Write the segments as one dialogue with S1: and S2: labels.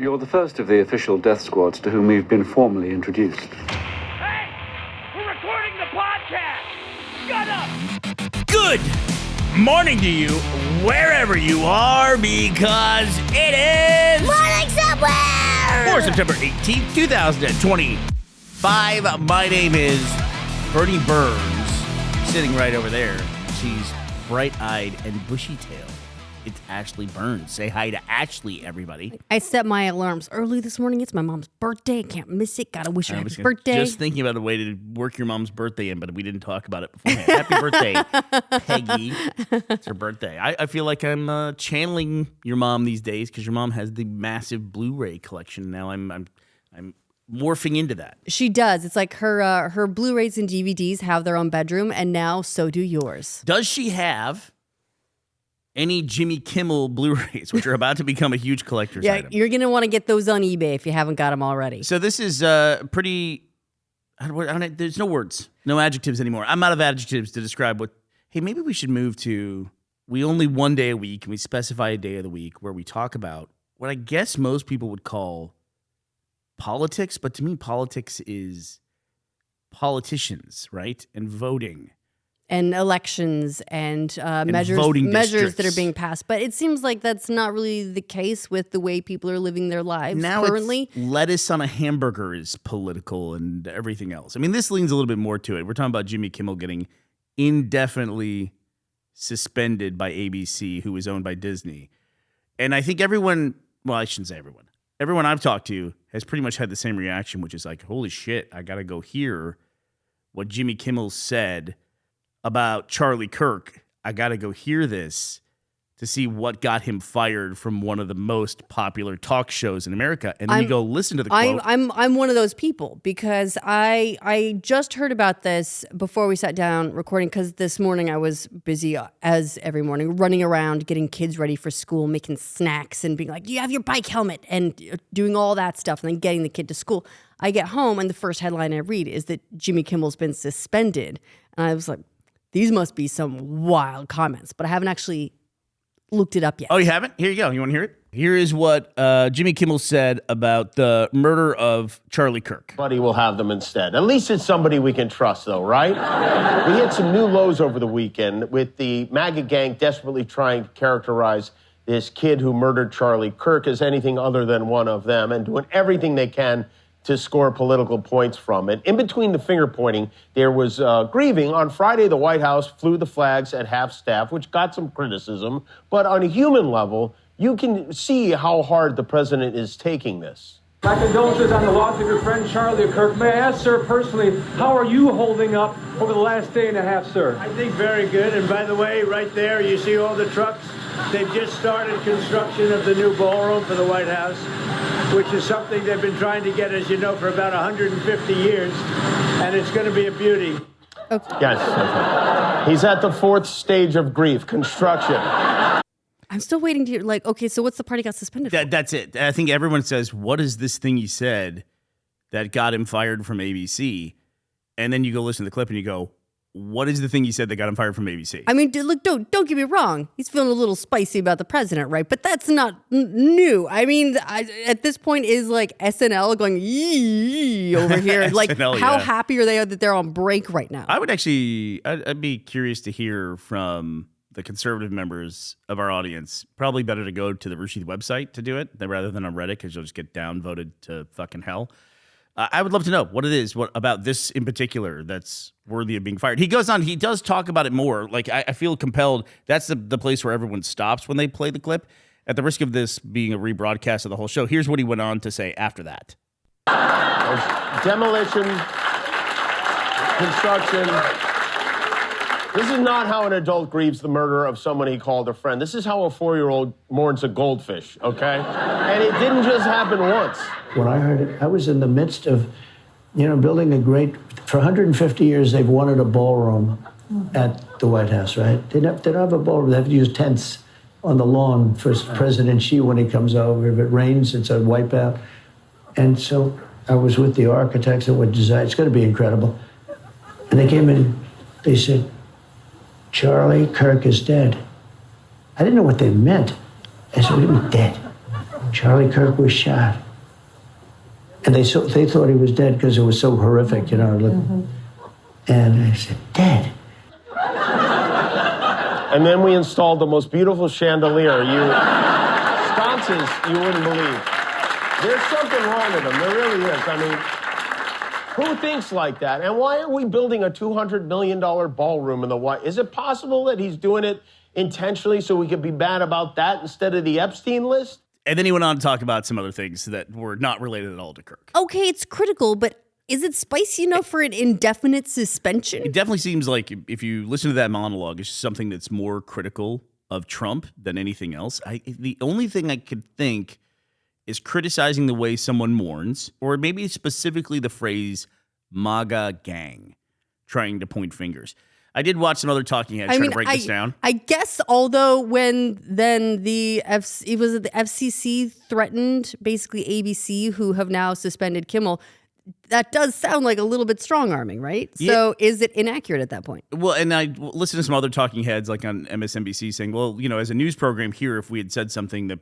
S1: You're the first of the official death squads to whom we've been formally introduced.
S2: Hey! We're recording the podcast! Shut up!
S3: Good morning to you, wherever you are, because it is...
S4: Morning somewhere!
S3: For September 18th, 2025. My name is Bernie Burns, sitting right over there. She's bright-eyed and bushy-tailed. It's Ashley Burns. Say hi to Ashley, everybody.
S4: I set my alarms early this morning. It's my mom's birthday. Can't miss it. Gotta wish her happy birthday.
S3: Just thinking about a way to work your mom's birthday in, but we didn't talk about it beforehand. Happy birthday, Peggy. It's her birthday. I feel like I'm channeling your mom these days because your mom has the massive Blu-ray collection. Now I'm morphing into that.
S4: She does. It's like her Blu-rays and DVDs have their own bedroom, and now so do yours.
S3: Does she have any Jimmy Kimmel Blu-rays, which are about to become a huge collector's item?
S4: You're going to want to get those on eBay if you haven't got them already.
S3: So this is pretty... there's no words, no adjectives anymore. I'm out of adjectives to describe what... Hey, maybe we should move to... We only one day a week, and we specify a day of the week where we talk about what I guess most people would call politics, but to me, politics is politicians, right? And voting.
S4: And elections and measures that are being passed. But it seems like that's not really the case with the way people are living their lives
S3: now
S4: currently.
S3: Lettuce on a hamburger is political and everything else. I mean, this leans a little bit more to it. We're talking about Jimmy Kimmel getting indefinitely suspended by ABC, who is owned by Disney. And I think everyone, well, I shouldn't say everyone. Everyone I've talked to has pretty much had the same reaction, which is like, holy shit, I got to go hear what Jimmy Kimmel said about Charlie Kirk. I got to go hear this to see what got him fired from one of the most popular talk shows in America. And then you go listen to the quote.
S4: I'm one of those people because I just heard about this before we sat down recording because this morning I was busy as every morning running around getting kids ready for school, making snacks and being like, do you have your bike helmet? And doing all that stuff and then getting the kid to school. I get home and the first headline I read is that Jimmy Kimmel's been suspended. And I was like, these must be some wild comments, but I haven't actually looked it up yet.
S3: Oh, you haven't? Here you go. You want to hear it? Here is what Jimmy Kimmel said about the murder of Charlie Kirk.
S5: Buddy will have them instead. At least it's somebody we can trust, though, right? We hit some new lows over the weekend with the MAGA gang desperately trying to characterize this kid who murdered Charlie Kirk as anything other than one of them and doing everything they can to score political points from it. In between the finger pointing, there was grieving. On Friday, the White House flew the flags at half staff, which got some criticism. But on a human level, you can see how hard the president is taking this.
S6: My condolences on the loss of your friend Charlie Kirk. May I ask, sir, personally, how are you holding up over the last day and a half, sir?
S7: I think very good. And by the way, right there, you see all the trucks? They've just started construction of the new ballroom for the White House, which is something they've been trying to get, as you know, for about 150 years. And it's going to be a beauty.
S4: Okay.
S5: Yes. He's at the fourth stage of grief, construction.
S4: I'm still waiting to hear, like, okay, so what's the part he got suspended for?
S3: That's it. I think everyone says, what is this thing he said that got him fired from ABC? And then you go listen to the clip and you go, what is the thing he said that got him fired from ABC?
S4: I mean, look, don't get me wrong. He's feeling a little spicy about the president, right? But that's not new. I mean, at this point is like SNL going yee over here. Like,
S3: SNL,
S4: how
S3: yeah.
S4: happy are they that they're on break right now?
S3: I would actually, I'd be curious to hear from the conservative members of our audience. Probably better to go to the Rushi website to do it rather than on Reddit because you'll just get downvoted to fucking hell. I would love to know what it is, what about this in particular that's worthy of being fired. He goes on, he does talk about it more. Like, I feel compelled. That's the place where everyone stops when they play the clip. At the risk of this being a rebroadcast of the whole show, here's what he went on to say after that.
S5: Demolition, construction. This is not how an adult grieves the murder of someone he called a friend. This is how a 4-year-old mourns a goldfish, okay? And it didn't just happen once.
S8: When I heard it, I was in the midst of, building a great, for 150 years, they've wanted a ballroom at the White House, right? They don't have a ballroom. They have to use tents on the lawn for President Xi when he comes over. If it rains, it's a wipeout. And so I was with the architects that would design. It's going to be incredible. And they came in, they said, Charlie Kirk is dead. I didn't know what they meant. I said, what do you mean dead? Charlie Kirk was shot. And they thought he was dead because it was so horrific, you know. And I said, dead.
S5: And then we installed the most beautiful chandelier, sconces you wouldn't believe. There's something wrong with them. There really is. I mean, who thinks like that? And why are we building a $200 million ballroom in the White? Is it possible that he's doing it intentionally so we could be bad about that instead of the Epstein list?
S3: And then he went on to talk about some other things that were not related at all to Kirk.
S4: Okay, it's critical, but is it spicy enough for an indefinite suspension?
S3: It definitely seems like if you listen to that monologue, it's something that's more critical of Trump than anything else. The only thing I could think is criticizing the way someone mourns, or maybe specifically the phrase MAGA gang, trying to point fingers. I did watch some other talking heads trying to break this down.
S4: I guess, although when then the FCC threatened basically ABC, who have now suspended Kimmel, that does sound like a little bit strong-arming, right?
S3: Yeah.
S4: So is it inaccurate at that point?
S3: Well, and I listened to some other talking heads like on MSNBC saying, well, you know, as a news program here, if we had said something that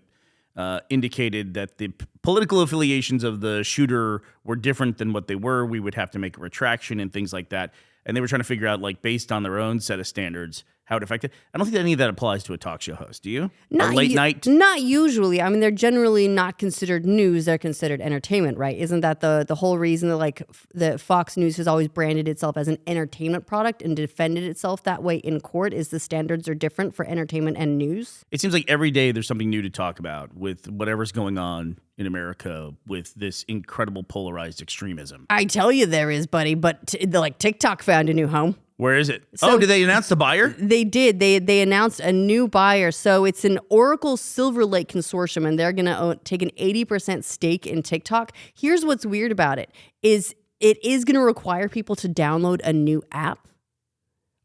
S3: indicated that the political affiliations of the shooter were different than what they were, we would have to make a retraction and things like that. And they were trying to figure out, like, based on their own set of standards, how it affected. I don't think any of that applies to a talk show host. Do you?
S4: Not
S3: or late night?
S4: Not usually. I mean, they're generally not considered news. They're considered entertainment, right? Isn't that the whole reason that, like, the Fox News has always branded itself as an entertainment product and defended itself that way in court? Is the standards are different for entertainment and news?
S3: It seems like every day there's something new to talk about with whatever's going on in America with this incredible polarized extremism.
S4: I tell you there is, buddy, but like TikTok found a new home.
S3: Where is it?
S4: So
S3: did they announce the buyer?
S4: They did. They announced a new buyer. So it's an Oracle Silver Lake consortium, and they're going to take an 80% stake in TikTok. Here's what's weird about it is going to require people to download a new app,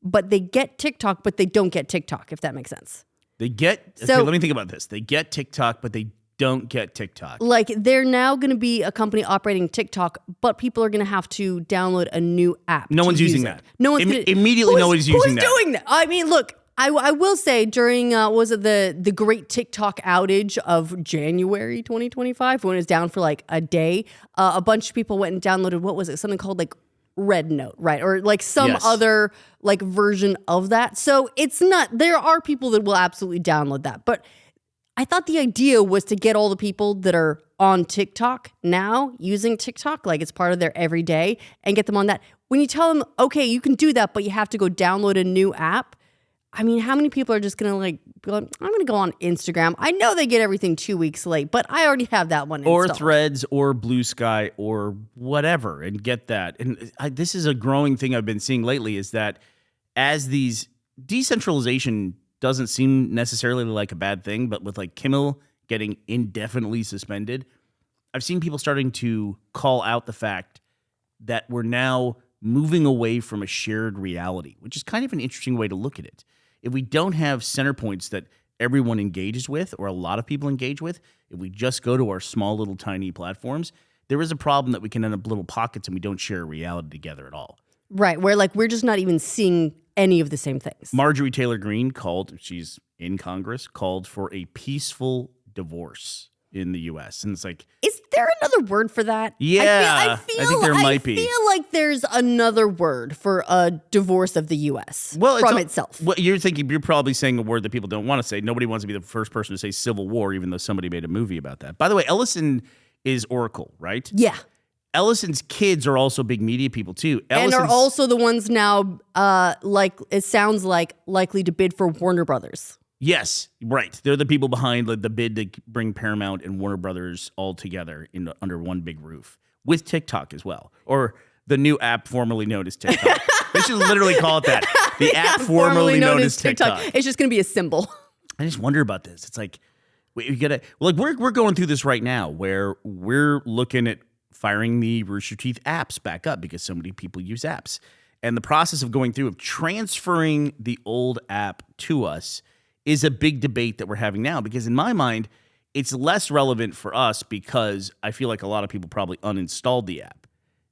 S4: but they get TikTok, but they don't get TikTok, if that makes sense.
S3: Okay, let me think about this. They get TikTok, but they don't get TikTok.
S4: Like, they're now going to be a company operating TikTok, but people are going to have to download a new app.
S3: No one's using that.
S4: No one's
S3: immediately. Nobody's using that.
S4: Who's doing that? I mean, look, I will say during was it the great TikTok outage of January 2025 when it was down for like a day, a bunch of people went and downloaded, what was it? Something called like Red Note, right? Or like some other like version of that. So it's not. There are people that will absolutely download that, but I thought the idea was to get all the people that are on TikTok now using TikTok, like it's part of their everyday, and get them on that. When you tell them, okay, you can do that, but you have to go download a new app. I mean, how many people are just going to like, I'm going to go on Instagram. I know they get everything 2 weeks late, but I already have that one installed.
S3: Or Threads or Blue Sky or whatever and get that. And this is a growing thing I've been seeing lately is that as these decentralization doesn't seem necessarily like a bad thing, but with like Kimmel getting indefinitely suspended, I've seen people starting to call out the fact that we're now moving away from a shared reality, which is kind of an interesting way to look at it. If we don't have center points that everyone engages with or a lot of people engage with, if we just go to our small little tiny platforms, there is a problem that we can end up little pockets and we don't share a reality together at all.
S4: Right, where like we're just not even seeing any of the same things.
S3: Marjorie Taylor Greene she's in Congress, called for a peaceful divorce in the U.S. And it's like,
S4: is there another word for that?
S3: Yeah, I think there might be.
S4: I feel like there's another word for a divorce of the U.S. from itself.
S3: Well, you're probably saying a word that people don't want to say. Nobody wants to be the first person to say Civil War, even though somebody made a movie about that. By the way, Ellison is Oracle, right?
S4: Yeah.
S3: Ellison's kids are also big media people too.
S4: And are also the ones now, like it sounds like, likely to bid for Warner Brothers.
S3: Yes, right. They're the people behind the bid to bring Paramount and Warner Brothers all together under one big roof with TikTok as well, or the new app formerly known as TikTok. They should literally call it that. The app formerly known as TikTok.
S4: It's just going to be a symbol.
S3: I just wonder about this. It's like we gotta we're going through this right now where we're looking at firing the Rooster Teeth apps back up because so many people use apps. And the process of going through of transferring the old app to us is a big debate that we're having now, because in my mind, it's less relevant for us because I feel like a lot of people probably uninstalled the app.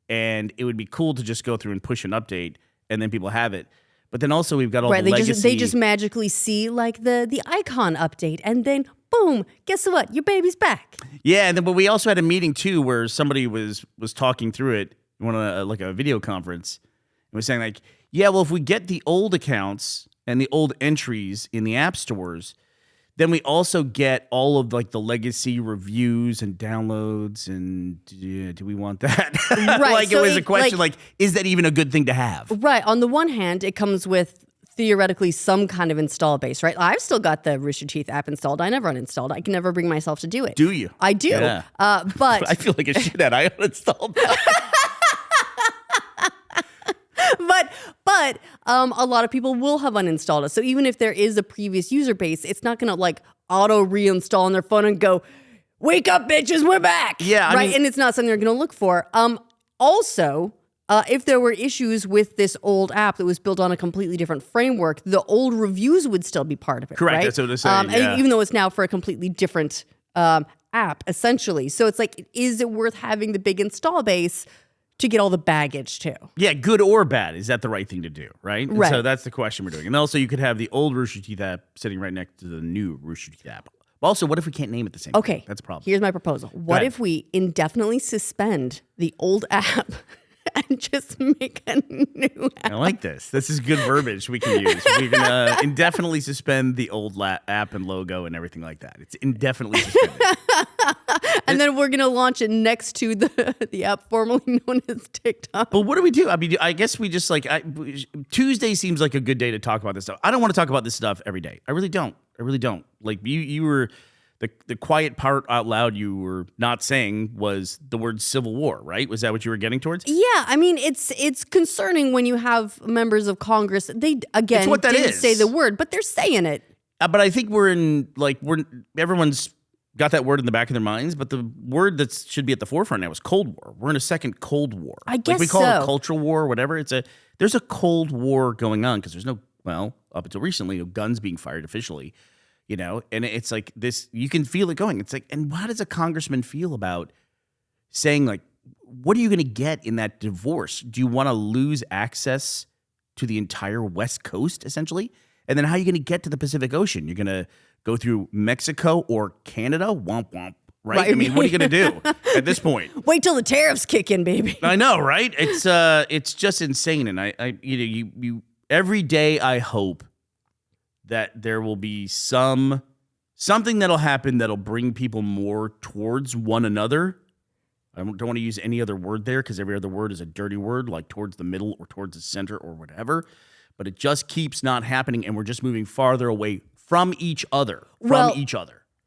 S3: And it would be cool to just go through and push an update and then people have it. But then also we've got all the legacy.
S4: They just magically see like the icon update and then boom, guess what? Your baby's back.
S3: Yeah, and then but we also had a meeting too where somebody was talking through it on like a video conference and was saying like, yeah, well, if we get the old accounts and the old entries in the app stores, then we also get all of like the legacy reviews and downloads, and do we want that?
S4: Right.
S3: Like
S4: So
S3: it was a question like, is that even a good thing to have?
S4: Right. On the one hand, it comes with theoretically some kind of install base, right? I've still got the Rooster Teeth app installed. I never uninstalled. I can never bring myself to do it.
S3: Do you?
S4: I do.
S3: Yeah.
S4: But
S3: I feel like a shit at I uninstalled that.
S4: But a lot of people will have uninstalled it. So even if there is a previous user base, it's not going to like auto reinstall on their phone and go, wake up, bitches, we're back.
S3: Yeah. I
S4: right.
S3: mean,
S4: and it's not something they're going to look for. Also, if there were issues with this old app that was built on a completely different framework, the old reviews would still be part of it.
S3: Correct.
S4: Right?
S3: That's what I'm saying. Yeah.
S4: Even though it's now for a completely different app, essentially. So it's like, is it worth having the big install base to get all the baggage too?
S3: Yeah, good or bad. Is that the right thing to do, right? And
S4: Right.
S3: so that's the question we're doing. And also you could have the old Rooster Teeth app sitting right next to the new Rooster Teeth app. Also, what if we can't name it the same
S4: Okay.
S3: thing? That's a problem.
S4: Here's my proposal. What
S3: ahead.
S4: if we indefinitely suspend the old app and just make a new app?
S3: I like this. This is good verbiage we can use. We can indefinitely suspend the old app and logo and everything like that. It's indefinitely suspended.
S4: And then we're going to launch it next to the app formerly known as TikTok.
S3: But what do we do? I mean, I guess we just like Tuesday seems like a good day to talk about this stuff. I don't want to talk about this stuff every day. I really don't. Like you were the quiet part out loud you were not saying was the word civil war, right? Was that what you were getting towards?
S4: Yeah, I mean, it's concerning when you have members of Congress. They, again,
S3: It's what that
S4: didn't
S3: is.
S4: say the word, but they're saying it.
S3: But I think everyone's got that word in the back of their minds, but the word that should be at the forefront now is Cold War. We're in a second Cold War.
S4: I guess
S3: like we call it
S4: so.
S3: a cultural war or whatever. There's a Cold War going on because there's up until recently, no guns being fired officially, and it's like this, you can feel it going. It's like, and how does a congressman feel about saying like, what are you going to get in that divorce? Do you want to lose access to the entire West Coast essentially? And then how are you going to get to the Pacific Ocean? You're going to go through Mexico or Canada? Womp womp. Right? I mean, what are you going to do at this point?
S4: Wait till the tariffs kick in, baby.
S3: I know, right? It's just insane. And you every day I hope that there will be something that'll happen that'll bring people more towards one another. I don't want to use any other word there because every other word is a dirty word, like towards the middle or towards the center or whatever. But it just keeps not happening, and we're just moving farther away from each other.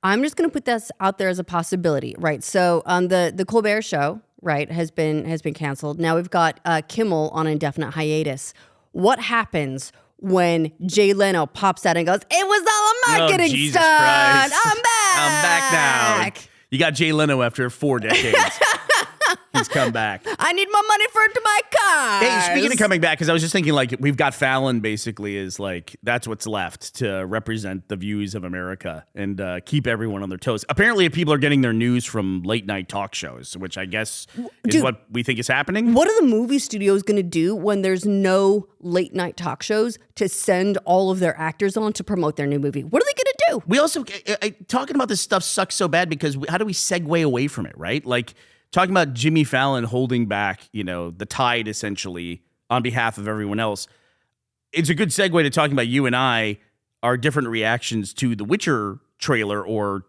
S3: I'm
S4: just going to put this out there as a possibility, right? So the Colbert Show, right, has been canceled. Now we've got Kimmel on indefinite hiatus. What happens when Jay Leno pops out and goes, "It was all a marketing
S3: Jesus
S4: stunt.
S3: Christ.
S4: I'm back.
S3: I'm back now." You got Jay Leno after 4 decades. He's come back.
S4: I need more money to buy cars.
S3: Hey, speaking of coming back, because I was just thinking, like, we've got Fallon basically is like, that's what's left to represent the views of America and keep everyone on their toes. Apparently, people are getting their news from late night talk shows, which I guess is what we think is happening.
S4: What are the movie studios going to do when there's no late night talk shows to send all of their actors on to promote their new movie? What are they going to do?
S3: We also, talking about this stuff sucks so bad because how do we segue away from it, right? Like, talking about Jimmy Fallon holding back, the tide essentially on behalf of everyone else. It's a good segue to talking about you and I, our different reactions to the Witcher trailer or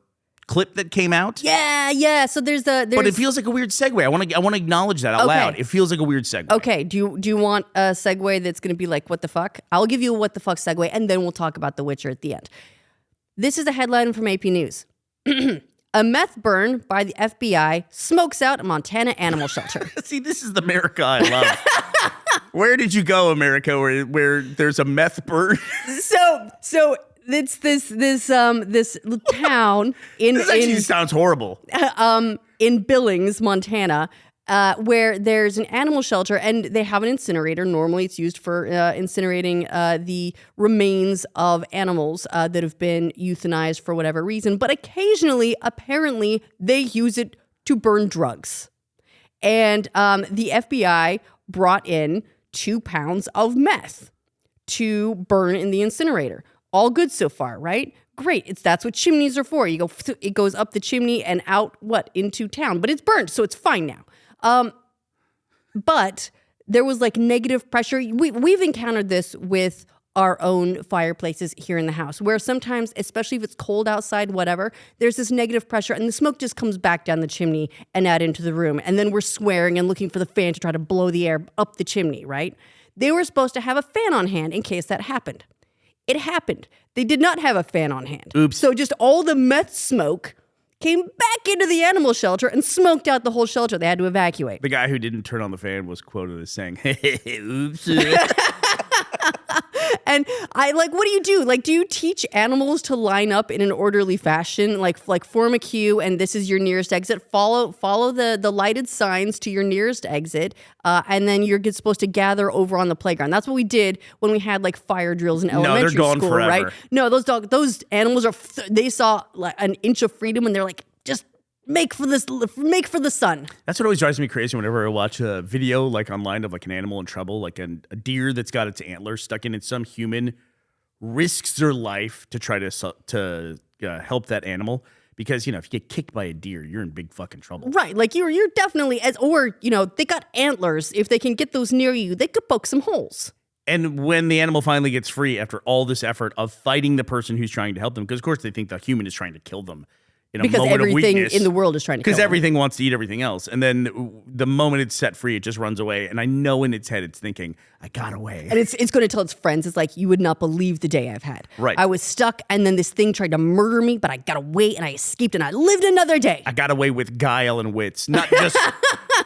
S3: clip that came out.
S4: Yeah. So
S3: but it feels like a weird segue. I want to acknowledge that out loud. It feels like a weird segue.
S4: Okay. Do you want a segue that's going to be like, what the fuck? I'll give you a what the fuck segue, and then we'll talk about The Witcher at the end. This is a headline from AP News. A meth burn by the FBI smokes out a Montana animal shelter.
S3: See, this is the America I love. Where did you go, America, where there's a meth burn?
S4: So it's this town in
S3: This actually sounds horrible.
S4: In Billings, Montana, where there's an animal shelter and they have an incinerator. Normally it's used for incinerating the remains of animals that have been euthanized for whatever reason. But occasionally, apparently, they use it to burn drugs. And the FBI brought in 2 pounds of meth to burn in the incinerator. All good so far, right? Great. That's what chimneys are for. You go, it goes up the chimney and out into town, but it's burned, so it's fine now. But there was like negative pressure. We've encountered this with our own fireplaces here in the house, where sometimes, especially if it's cold outside, whatever, there's this negative pressure and the smoke just comes back down the chimney and out into the room. And then we're swearing and looking for the fan to try to blow the air up the chimney, right? They were supposed to have a fan on hand in case that happened. It happened. They did not have a fan on hand.
S3: Oops.
S4: So just all the meth smoke came back into the animal shelter and smoked out the whole shelter. They had to evacuate.
S3: The guy who didn't turn on the fan was quoted as saying, oops.
S4: And I like, what do you do? Like, do you teach animals to line up in an orderly fashion? Like form a queue, and this is your nearest exit. Follow the lighted signs to your nearest exit, and then you're supposed to gather over on the playground. That's what we did when we had like fire drills in elementary
S3: they're gone
S4: school,
S3: forever.
S4: right? No, those animals are. They saw like an inch of freedom, and they're like, just make for the sun.
S3: That's what always drives me crazy whenever I watch a video like online of like an animal in trouble, like a deer that's got its antlers stuck in, and some human risks their life to try to help that animal. Because, if you get kicked by a deer, you're in big fucking trouble.
S4: Right. Like you're definitely, they got antlers. If they can get those near you, they could poke some holes.
S3: And when the animal finally gets free after all this effort of fighting the person who's trying to help them, because of course they think the human is trying to kill them.
S4: Because everything in the world is trying to kill them.
S3: Because everything wants to eat everything else. And then the moment it's set free, it just runs away. And I know in its head it's thinking, I got away.
S4: And it's going to tell its friends, it's like, you would not believe the day I've had.
S3: Right.
S4: I was stuck, and then this thing tried to murder me, but I got away, and I escaped, and I lived another day.
S3: I got away with guile and wits, not just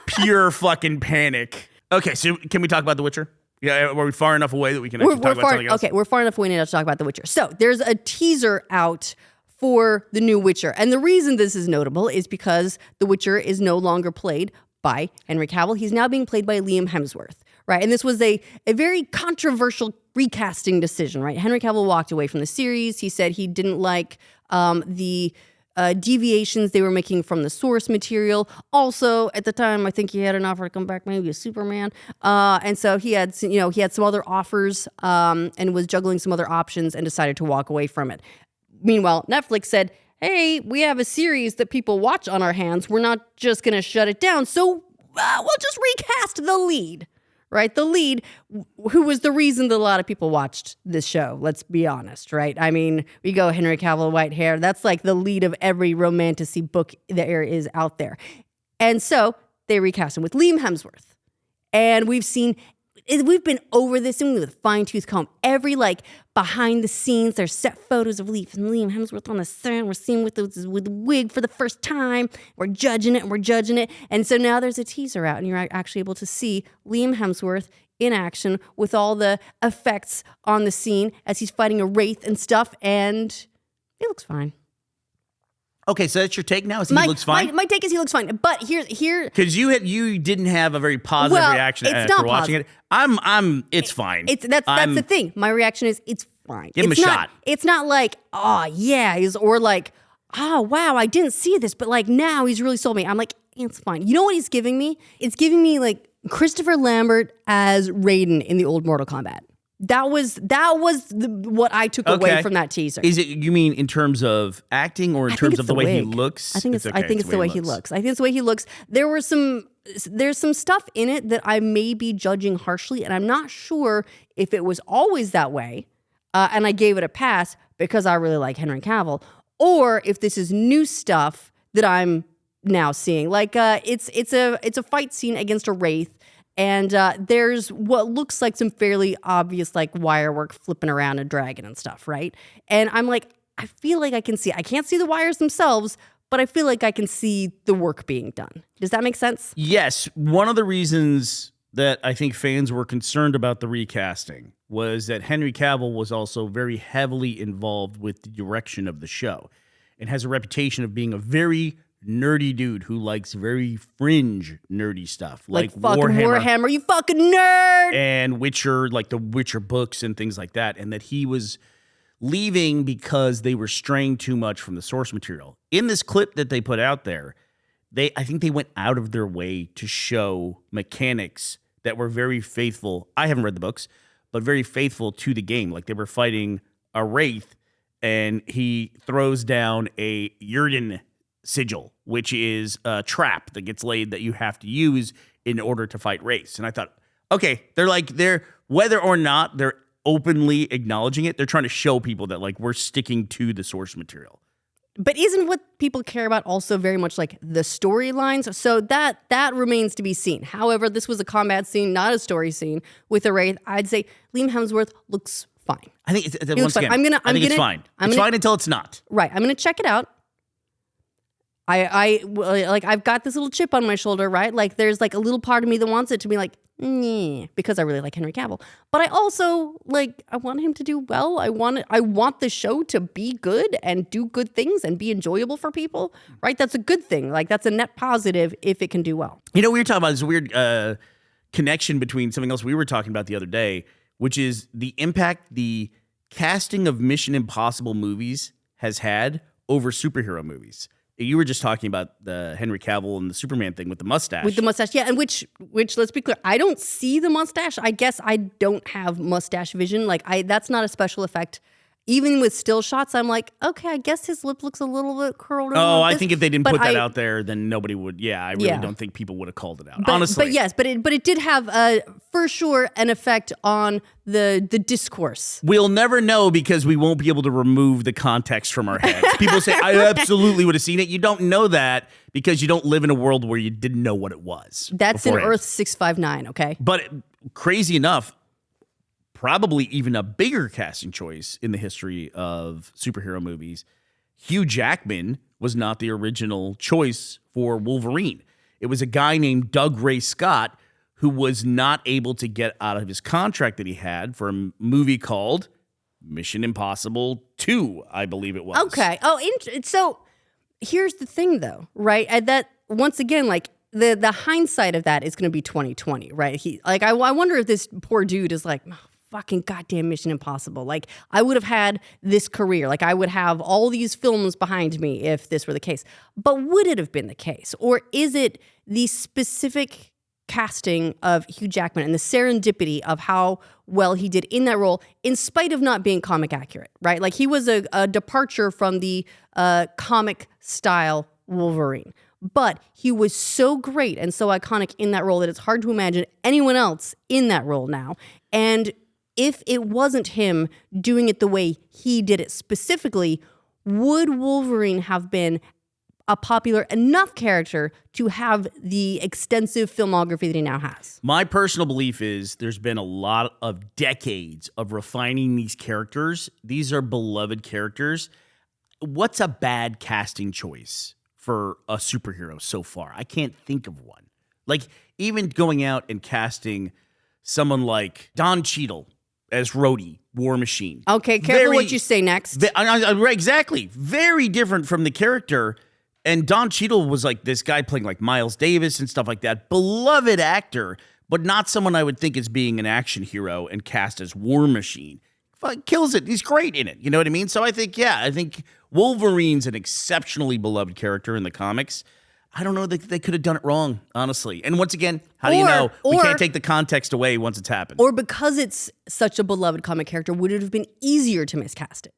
S3: pure fucking panic. Okay, so can we talk about The Witcher? Yeah, are we far enough away that we can actually talk about something else?
S4: Okay, we're far enough away now to talk about The Witcher. So there's a teaser out for the new Witcher. And the reason this is notable is because The Witcher is no longer played by Henry Cavill. He's now being played by Liam Hemsworth, right? And this was a very controversial recasting decision, right? Henry Cavill walked away from the series. He said he didn't like the deviations they were making from the source material. Also, at the time, I think he had an offer to come back, maybe as Superman. And so he had some other offers and was juggling some other options and decided to walk away from it. Meanwhile, Netflix said, hey, we have a series that people watch on our hands. We're not just going to shut it down. So we'll just recast the lead, right? The lead, who was the reason that a lot of people watched this show. Let's be honest, right? I mean, we go Henry Cavill, white hair. That's like the lead of every romantasy book there is out there. And so they recast him with Liam Hemsworth. And we've been over this with a fine-tooth comb. Every behind the scenes, there's set photos of Liam Hemsworth on the set. We're seeing with the wig for the first time. We're judging it. And so now there's a teaser out, and you're actually able to see Liam Hemsworth in action with all the effects on the scene as he's fighting a wraith and stuff, and it looks fine.
S3: Okay, so that's your take now? He looks fine?
S4: My take is he looks fine. But here
S3: because you didn't have a very positive reaction after watching it. It's fine.
S4: That's the thing. My reaction is it's fine.
S3: Give him a shot.
S4: It's not like, oh yeah, or like, oh wow, I didn't see this, but like now he's really sold me. I'm like, it's fine. You know what he's giving me? It's giving me like Christopher Lambert as Raiden in the old Mortal Kombat. That was what I took away from that teaser.
S3: Is it, you mean in terms of acting or in terms of the way he looks?
S4: I think it's the way he looks. I think it's the way he looks. There's some stuff in it that I may be judging harshly, and I'm not sure if it was always that way, and I gave it a pass because I really like Henry Cavill, or if this is new stuff that I'm now seeing. Like it's a fight scene against a wraith. And there's what looks like some fairly obvious like wire work flipping around a dragon and stuff, right? And I'm like, I feel like I can't see the wires themselves, but I feel like I can see the work being done. Does that make sense?
S3: Yes. One of the reasons that I think fans were concerned about the recasting was that Henry Cavill was also very heavily involved with the direction of the show and has a reputation of being a very nerdy dude who likes very fringe nerdy stuff like
S4: fucking Warhammer, you fucking nerd,
S3: and Witcher, like the Witcher books and things like that, and that he was leaving because they were straying too much from the source material. In this clip that they put out there, I think they went out of their way to show mechanics that were very faithful. I haven't read the books, but very faithful to the game. Like they were fighting a wraith and he throws down a Yurden sigil, which is a trap that gets laid that you have to use in order to fight race. And I thought, okay, they're whether or not they're openly acknowledging it, they're trying to show people that like we're sticking to the source material.
S4: But isn't what people care about also very much like the storylines? So that remains to be seen. However, this was a combat scene, not a story scene with a wraith. I'd say Liam Hemsworth looks fine.
S3: I think it's
S4: looks fine. I think
S3: it's fine. It's fine until it's not.
S4: Right. I'm gonna check it out. I've got this little chip on my shoulder, right? Like there's like a little part of me that wants it to be like, because I really like Henry Cavill. But I also I want him to do well. I want the show to be good and do good things and be enjoyable for people, right? That's a good thing. Like that's a net positive if it can do well.
S3: You know, we were talking about this weird connection between something else we were talking about the other day, which is the impact the casting of Mission Impossible movies has had over superhero movies. You were just talking about the Henry Cavill and the Superman thing with the mustache.
S4: With the mustache, yeah. And which let's be clear, I don't see the mustache. I guess I don't have mustache vision. That's not a special effect. Even with still shots, I'm like, okay, I guess his lip looks a little bit curled.
S3: Oh, I think if they didn't put that out there, then nobody would. Yeah, I really don't think people would have called it out. Honestly,
S4: but it did have for sure an effect on the discourse.
S3: We'll never know because we won't be able to remove the context from our heads. People say, I absolutely would have seen it. You don't know that because you don't live in a world where you didn't know what it was.
S4: That's in Earth 659, okay?
S3: But crazy enough, probably even a bigger casting choice in the history of superhero movies, Hugh Jackman was not the original choice for Wolverine. It was a guy named Doug Ray Scott who was not able to get out of his contract that he had for a movie called Mission Impossible 2, I believe it was.
S4: Okay. So here's the thing, though, right? That once again, the hindsight of that is going to be 2020, right? I wonder if this poor dude is like, fucking goddamn Mission Impossible. Like, I would have had this career. Like, I would have all these films behind me if this were the case. But would it have been the case? Or is it the specific casting of Hugh Jackman and the serendipity of how well he did in that role, in spite of not being comic accurate, right? Like, he was a departure from the comic style Wolverine. But he was so great and so iconic in that role that it's hard to imagine anyone else in that role now. And if it wasn't him doing it the way he did it specifically, would Wolverine have been a popular enough character to have the extensive filmography that he now has?
S3: My personal belief is there's been a lot of decades of refining these characters. These are beloved characters. What's a bad casting choice for a superhero so far? I can't think of one. Like, even going out and casting someone like Don Cheadle as Rhodey, War Machine.
S4: Okay, careful what you say next.
S3: Right, exactly. Very different from the character. And Don Cheadle was like this guy playing like Miles Davis and stuff like that. Beloved actor, but not someone I would think as being an action hero and cast as War Machine. Kills it. He's great in it. You know what I mean? So I think Wolverine's an exceptionally beloved character in the comics. I don't know that they could have done it wrong, honestly. And once again, how do you know? We can't take the context away once it's happened.
S4: Or because it's such a beloved comic character, would it have been easier to miscast it?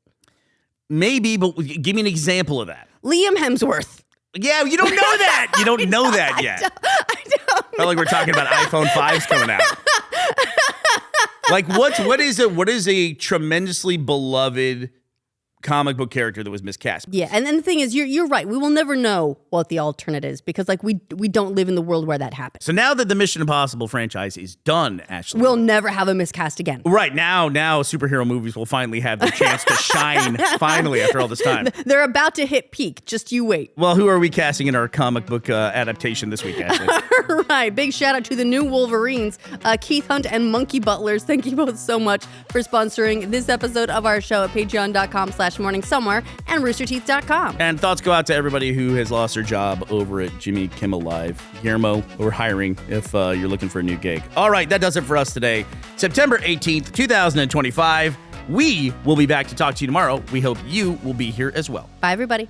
S3: Maybe, but give me an example of that.
S4: Liam Hemsworth.
S3: Yeah, you don't know that. You don't know that yet.
S4: I don't
S3: felt like we're talking about iPhone 5s coming out. Like, what is a tremendously beloved comic book character that was miscast?
S4: Yeah, and then the thing is, you're right. We will never know what the alternate is because, we don't live in the world where that happened.
S3: So now that the Mission Impossible franchise is done, Ashley,
S4: we'll never have a miscast again.
S3: Right, now superhero movies will finally have the chance to shine, finally, after all this time.
S4: They're about to hit peak. Just you wait.
S3: Well, who are we casting in our comic book adaptation this week, Ashley?
S4: All right, big shout out to the new Wolverines, Keith Hunt and Monkey Butlers. Thank you both so much for sponsoring this episode of our show at patreon.com/morning somewhere and roosterteeth.com.
S3: And thoughts go out to everybody who has lost their job over at Jimmy Kimmel Live. Guillermo, we're hiring if you're looking for a new gig. All right, that does it for us today. September 18th, 2025. We will be back to talk to you tomorrow. We hope you will be here as well.
S4: Bye, everybody.